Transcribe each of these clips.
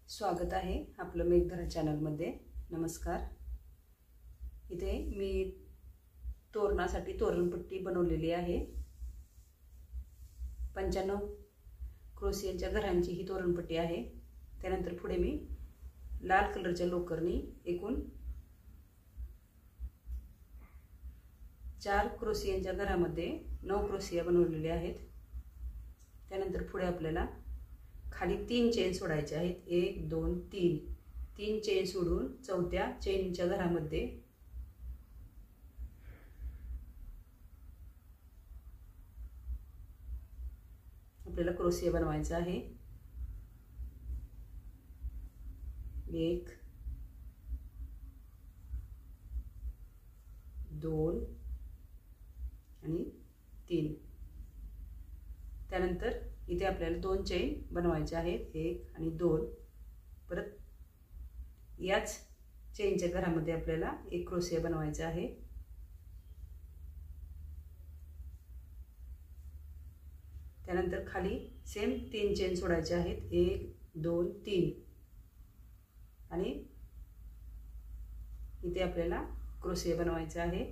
स्वागत आहे आपलं मेघधरा चॅनलमध्ये। नमस्कार। इथे मी तोरणासाठी तोरणपट्टी बनवलेली आहे। 95 क्रोशियाच्या घरांची ही तोरणपट्टी आहे। त्यानंतर पुढे मी लाल कलरच्या लोकरनी एकूण 4 क्रोशियाच्या घरामध्ये 9 क्रोशिया बनवलेले आहेत। त्यानंतर पुढे आपल्याला खाली 3 चेन सोडायचे आहेत। 1 2 3 3 चेन सोडून चौथ्या चेनच्या घरामध्ये आपल्याला क्रोशिया बनवायचा आहे। 1 2 आणि 3। त्यानंतर इथे आपल्याला 2 चेन बनवायचे आहेत, 1 आणि 2। परत याच चेनच्या घरामध्ये आपल्याला एक क्रोशिया बनवायचा आहे। त्यानंतर खाली सेम 3 चेन सोडायचे आहेत, 1 2 3 आणि इथे आपल्याला क्रोशिया बनवायचा आहे।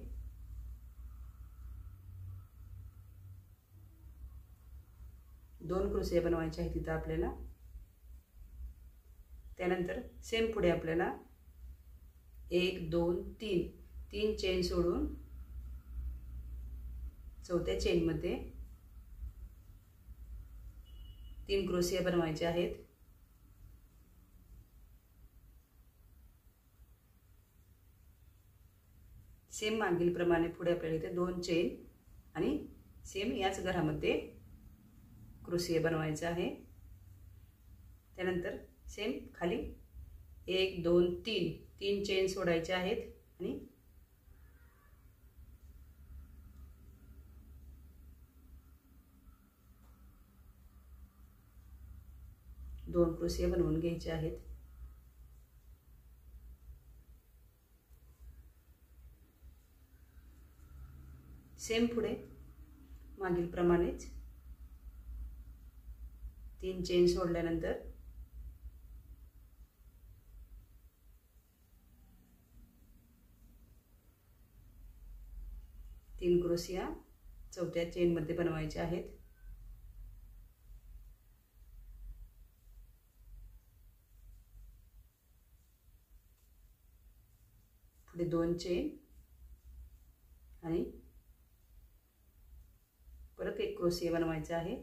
दोन क्रोशिया बनवायचे आहेत तिथे आपल्याला। त्यानंतर सेम पुढे आपल्याला 1 2 3 3 चेन सोडून चौथ्या चेन मध्ये 3 क्रोशिया बनवायचे आहेत। सेम मागील प्रमाणे पुढे आपल्याला इथे 2 चेन आणि सेम याच घरामध्ये क्रोशिया बनवायचा आहे। त्यानंतर सेम खाली 1 2 3 3 चेन सोडायचे आहेत आणि दोन क्रोशिया बनवून घ्यायचे आहेत। सेम पुढे मागील प्रमाणेच 3 चेन सोडल्यानंतर तीन क्रोशिया चौथ्या चेन मध्ये बनवायचे आहेत। पुढे 2 चेन आणि परत एक क्रोशिया बनवायचा आहे।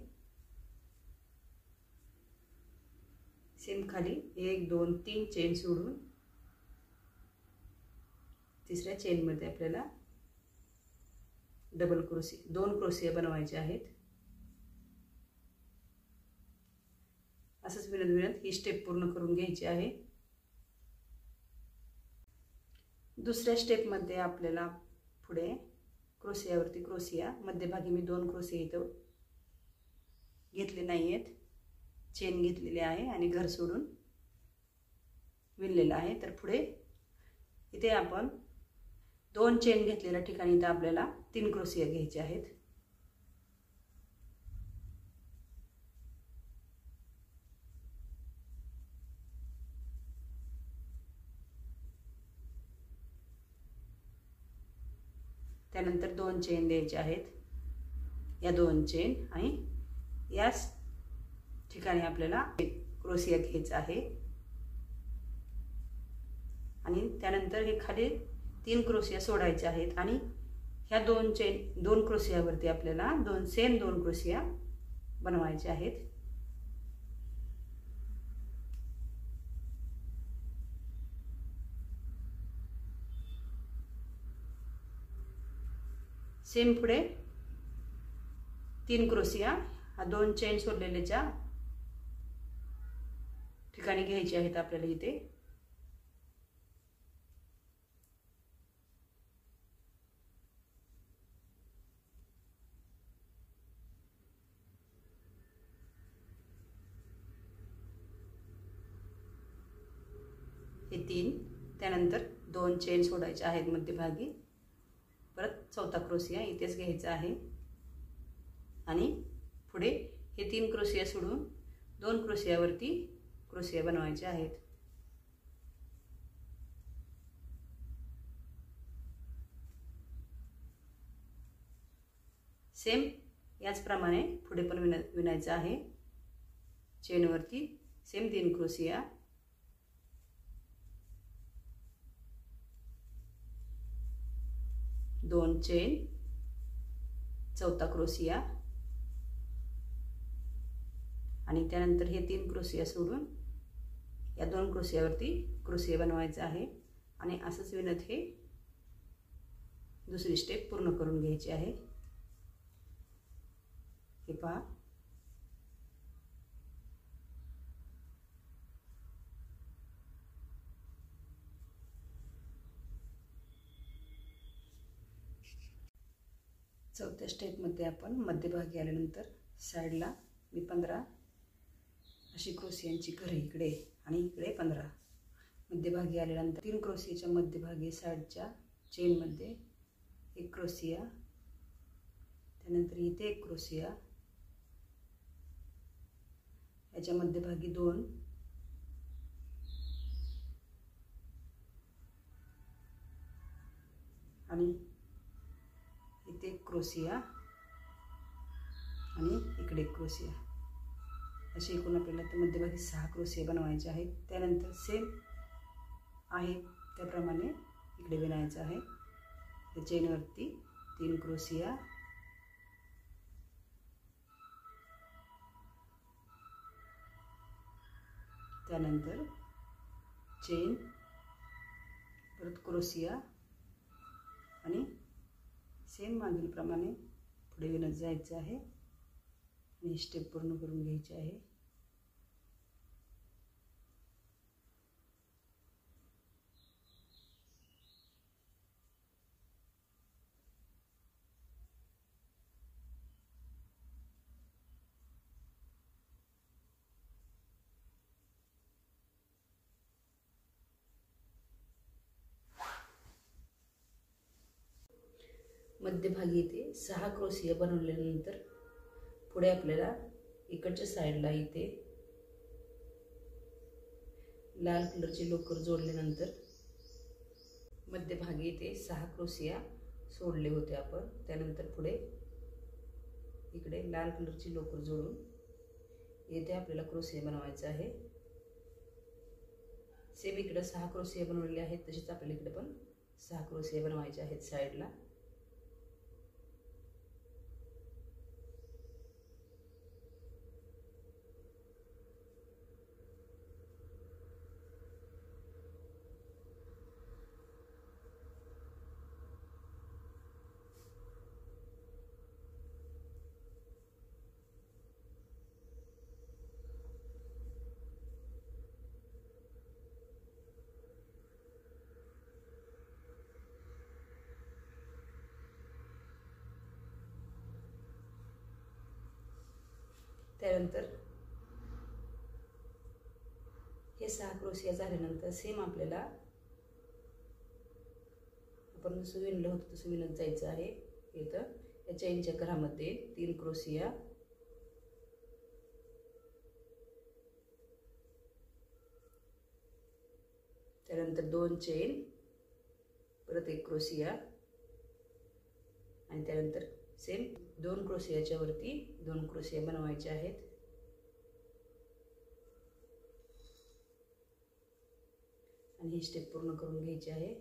सेम खाली 1 2 3 चेन सोडून तिसऱ्या चेन मध्ये आपल्याला डबल क्रोशिया 2 क्रोशिया बनवायचे आहेत। असंच विनंत ही स्टेप पूर्ण करून घ्यायची आहे। दुसऱ्या स्टेप मध्ये आपल्याला पुढे क्रोशियावरती क्रोशिया मध्यभागी मी 2 क्रोशिया इथं घेतले नाहीयेत, चेन घेतलेली आहे आणि घर सोडून विणलेला आहे। तर पुढे इथे आपण 2 चेन घेतलेल्या ठिकाणी इथे आपल्याला 3 क्रोशिया घ्यायचे आहेत। त्यानंतर 2 चेन द्यायचे आहेत, या 2 चेन आणि याच ठिकाणी आपल्याला क्रोशिया घ्यायचा आहे आणि त्यानंतर हे खाली 3 क्रोशिया सोडायचे आहेत आणि ह्या 2 क्रोशियावरती आपल्याला 2 क्रोशिया बनवायचे आहेत। सेम पुढे 3 क्रोशिया हा 2 चेन सोडलेल्याच्या ठिकाणी घ्यायचे आहेत आपल्याला इथे। हे 3 त्यानंतर 2 चेन सोडायचे आहेत मध्यभागी। परत चौथा क्रोशिया इथेच घ्यायचा आहे आणि पुढे हे 3 क्रोशिया सोडून 2 क्रोशियावरती क्रोशिया बनवायचे आहेत. सेम याचप्रमाणे पुढे पण विणायचं आहे. चेनवरती सेम 3 क्रोशिया, 2 चेन, चौथा क्रोशिया आणि त्यानंतर हे 3 क्रोशिया सोडून या 2 क्रोशियावरती क्रोशिया बनवायचा आहे आणि असंच विणत हे दुसरी स्टेप पूर्ण करून घ्यायची आहे. हे पहा, चौथ्या स्टेपमध्ये आपण मध्यभागी आल्यानंतर साईडला मी 15 अशी क्रोशियांची घरे इकडे आणि इकडे 15. मध्यभागी आल्यानंतर 3 क्रोशियाच्या मध्यभागी साईडच्या चेनमध्ये 1 क्रोशिया, त्यानंतर इथे 1 क्रोशिया, याच्या मध्यभागी 2 आणि इथे 1 क्रोशिया आणि इकडे 1 क्रोशिया, असे एकूण आपल्याला त्या मध्यभागी 6 क्रोशिया बनवायचे आहेत. त्यानंतर सेम आहे त्याप्रमाणे इकडे विणायचं आहे. त्या चेनवरती 3 क्रोशिया, त्यानंतर चेन, परत क्रोशिया आणि सेम मागील प्रमाणे पुढे विणत जायचं आहे आणि स्टेप पूर्ण करून घ्यायची आहे. मध्यभागी इथे 6 क्रोशिया बनवल्यानंतर पुढे आपल्याला इकडच्या साईडला इथे लाल कलरचे लोकर जोडल्यानंतर मध्यभागी इथे 6 क्रोशिया सोडले होते आपण. त्यानंतर पुढे इकडे लाल कलरची लोकर जोडून इथे आपल्याला क्रोशिया बनवायचा आहे. सेम इकडे 6 क्रोशिया बनवलेले आहेत, तसेच आपल्याला इकडे पण 6 क्रोशिया बनवायचे आहेत साईडला. त्यानंतर हे 6 क्रोशिया झाल्यानंतर सेम आपल्याला आपण जसं विणलं होतं तसं विणत जायचं आहे. इथं या चेनच्या घरामध्ये 3 क्रोशिया, त्यानंतर 2 चेन, परत 1 क्रोशिया आणि त्यानंतर सेम 2 क्रोशियाच्या वरती 2 क्रोशिया बनवायचे आहेत. आणि ही स्टेप पूर्ण करून घ्यायची आहे.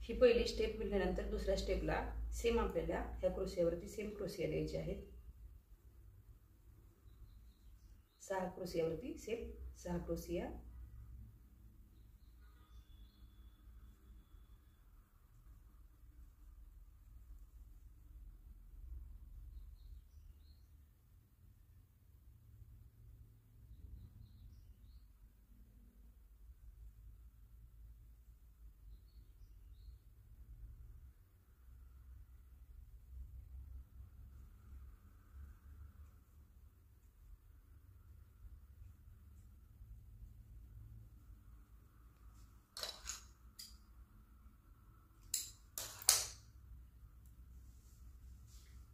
ही पहिली स्टेप विणल्यानंतर दुसऱ्या स्टेपला सेम आपल्याला ह्या क्रोशियावरती सेम क्रोशिया द्यायचे आहेत. 6 क्रोशियावरती सेम 6 क्रोशिया,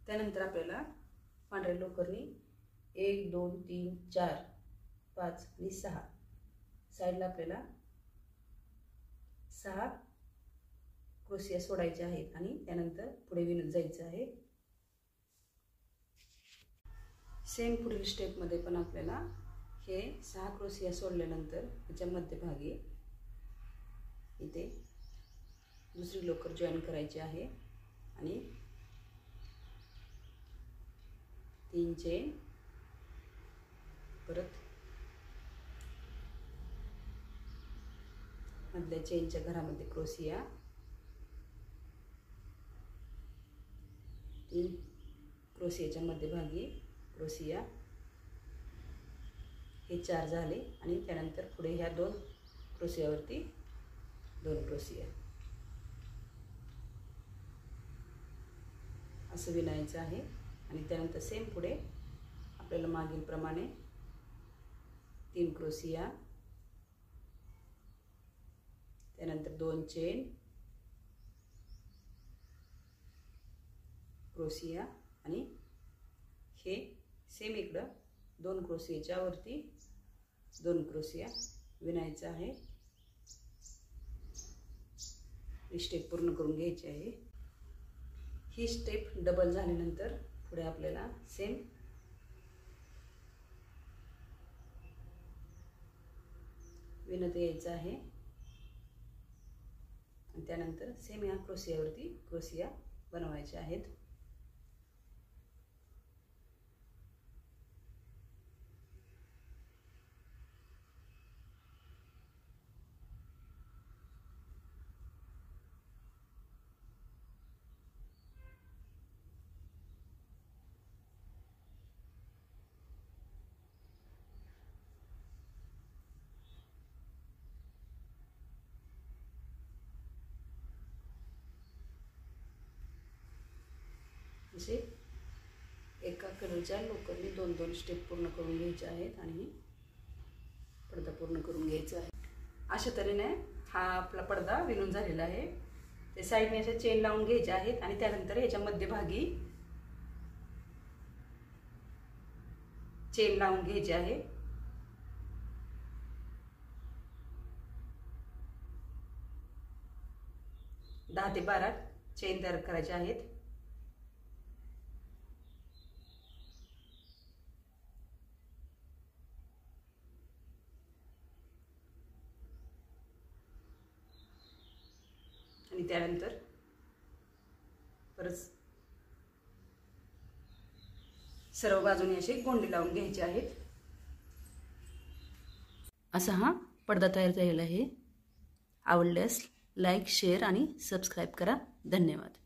त्यानंतर आपल्याला पांढऱ्या लोकरनी 1 2 3 4 5 आणि 6 साईडला आपल्याला 6 क्रोशिया सोडायच्या आहेत आणि त्यानंतर पुढे विणत जायचं आहे। सेम पुढील स्टेपमध्ये पण आपल्याला हे 6 क्रोशिया सोडल्यानंतर त्याच्या मध्यभागी इथे दुसरी लोकर जॉईन करायची आहे आणि 3 चेन, परत मधल्या चेनच्या घरामध्ये क्रोशिया, 3 क्रोशियाच्या मध्यभागी क्रोशिया, हे 4 झाले आणि त्यानंतर पुढे ह्या 2 क्रोशियावरती 2 क्रोशिया असं विणायचं आहे। आणि त्यानंतर सेम पुढे आपल्याला मागील प्रमाणे 3 क्रोशिया, त्यानंतर 2 चेन, क्रोशिया आणि हे सेम इकडं 2 क्रोशियाच्या वरती 2 क्रोशिया विणायचं आहे। ही स्टेप पूर्ण करून घ्यायची आहे। ही स्टेप डबल झाल्यानंतर पुढे आपल्याला सेम विणत यायचं आहे आणि त्यानंतर सेम या क्रोशियावरती क्रोशिया बनवायचे आहेत। असे एका कलरच्या लोकरने 2-2 स्टेप पूर्ण करून घ्यायचे आहेत आणि पडदा पूर्ण करून घ्यायचा आहे। अशा तऱ्हेने हा आपला पडदा विणून झालेला आहे। ते साईडने असे चेन लावून घ्यायचे आहेत आणि त्यानंतर याच्या मध्यभागी चेन लावून घ्यायचे आहे। दहा ते 12 चेन तयार करायचे आहेत। आणि त्यानंतर परत सर्व बाजूने असे गोंडे लावून घ्यायचे आहेत। असा हा पडदा तयार झालेला आहे। आवडल्यास लाईक, शेअर आणि सबस्क्राईब करा। धन्यवाद।